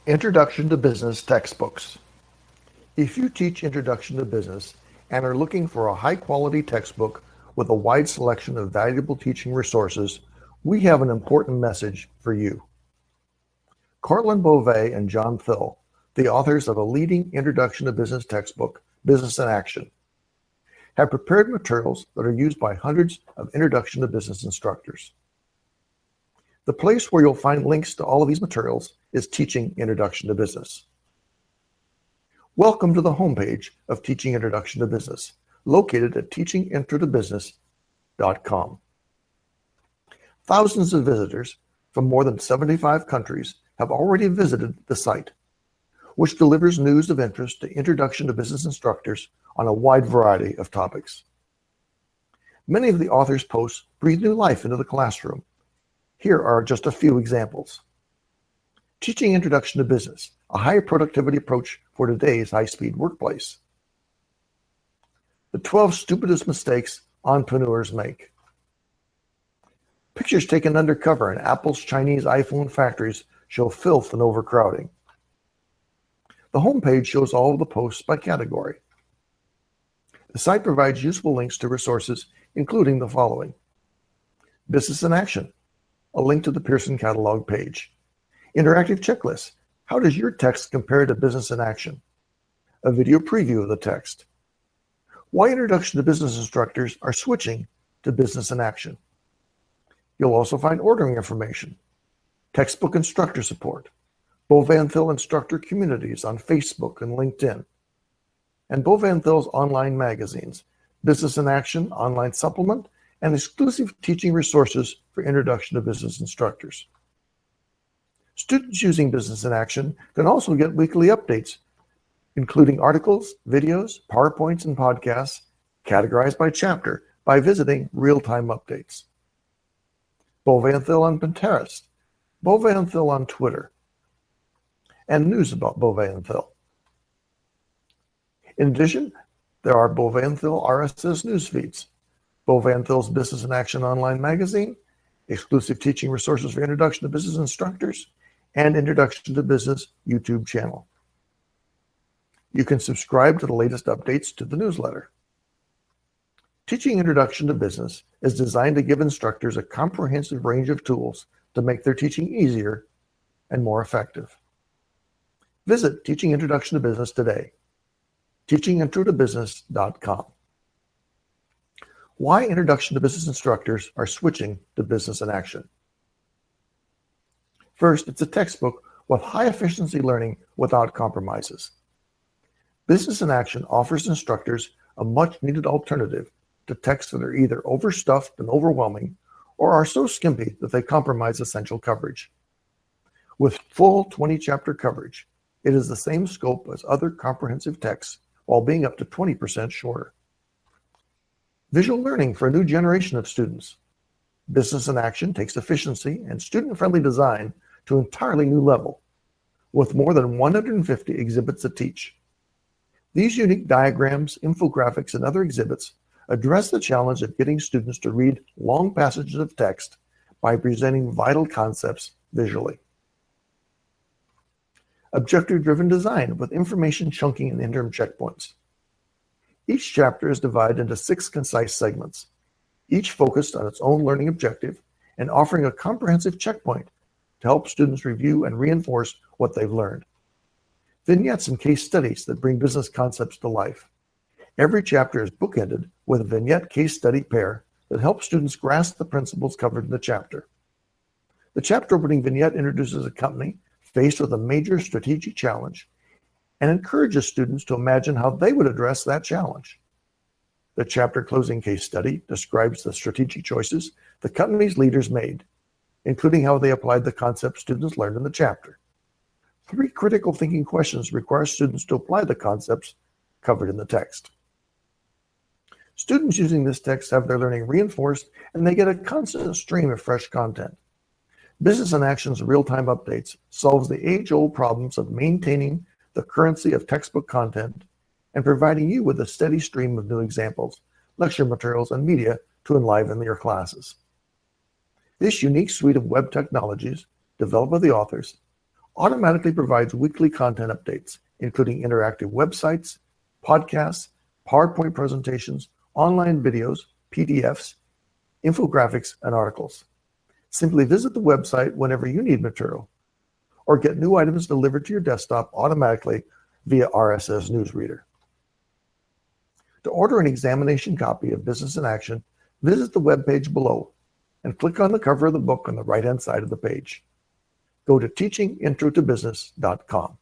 Introduction to Business Textbooks. If you teach Introduction to Business and are looking for a high-quality textbook with a wide selection of valuable teaching resources, we have an important message for you. Cortland Beauvais and John Thill, the authors of a leading Introduction to Business textbook, Business in Action, have prepared materials that are used by hundreds of Introduction to Business instructors. The place where you'll find links to all of these materials is Teaching Introduction to Business. Welcome to the homepage of Teaching Introduction to Business, located at teachingintrotobusiness.com. Thousands of visitors from more than 75 countries have already visited the site, which delivers news of interest to Introduction to Business instructors on a wide variety of topics. Many of the authors' posts breathe new life into the classroom. Here are just a few examples. Teaching Introduction to Business, a high productivity approach for today's high-speed workplace. The 12 stupidest mistakes entrepreneurs make. Pictures taken undercover in Apple's Chinese iPhone factories show filth and overcrowding. The homepage shows all of the posts by category. The site provides useful links to resources, including the following. Business in Action, a link to the Pearson catalog page. Interactive checklists. How does your text compare to Business in Action? A video preview of the text. Why Introduction to Business instructors are switching to Business in Action. You'll also find ordering information, textbook instructor support, Beauvais & Thill instructor communities on Facebook and LinkedIn, and Beauvais & Thill's online magazines, Business in Action online supplement, and exclusive teaching resources for Introduction to Business instructors. Students using Business in Action can also get weekly updates, including articles, videos, PowerPoints, and podcasts, categorized by chapter by visiting real-time updates. Beauvais & Thill on Pinterest, Beauvais & Thill on Twitter, and news about Beauvais & Thill. In addition, there are Beauvais & Thill RSS news feeds, Beauvais & Thill's Business in Action online magazine, exclusive teaching resources for Introduction to Business instructors, and Introduction to Business YouTube channel. You can subscribe to the latest updates to the newsletter. Teaching Introduction to Business is designed to give instructors a comprehensive range of tools to make their teaching easier and more effective. Visit Teaching Introduction to Business today. teachingintrotobusiness.com. Why Introduction to Business instructors are switching to Business in Action. First, it's a textbook with high-efficiency learning without compromises. Business in Action offers instructors a much-needed alternative to texts that are either overstuffed and overwhelming or are so skimpy that they compromise essential coverage. With full 20-chapter coverage, it is the same scope as other comprehensive texts while being up to 20% shorter. Visual learning for a new generation of students. Business in Action takes efficiency and student-friendly design to an entirely new level, with more than 150 exhibits to teach. These unique diagrams, infographics, and other exhibits address the challenge of getting students to read long passages of text by presenting vital concepts visually. Objective-driven design with information chunking and interim checkpoints. Each chapter is divided into 6 concise segments, each focused on its own learning objective and offering a comprehensive checkpoint to help students review and reinforce what they've learned. Vignettes and case studies that bring business concepts to life. Every chapter is bookended with a vignette case study pair that helps students grasp the principles covered in the chapter. The chapter opening vignette introduces a company faced with a major strategic challenge and encourages students to imagine how they would address that challenge. The chapter closing case study describes the strategic choices the company's leaders made, including how they applied the concepts students learned in the chapter. 3 critical thinking questions require students to apply the concepts covered in the text. Students using this text have their learning reinforced and they get a constant stream of fresh content. Business in Action's real-time updates solves the age-old problems of maintaining the currency of textbook content and providing you with a steady stream of new examples, lecture materials, and media to enliven your classes. This unique suite of web technologies, developed by the authors, automatically provides weekly content updates, including interactive websites, podcasts, PowerPoint presentations, online videos, PDFs, infographics, and articles. Simply visit the website whenever you need material, or get new items delivered to your desktop automatically via RSS Newsreader. To order an examination copy of Business in Action, visit the webpage below and click on the cover of the book on the right-hand side of the page. Go to teachingintrotobusiness.com.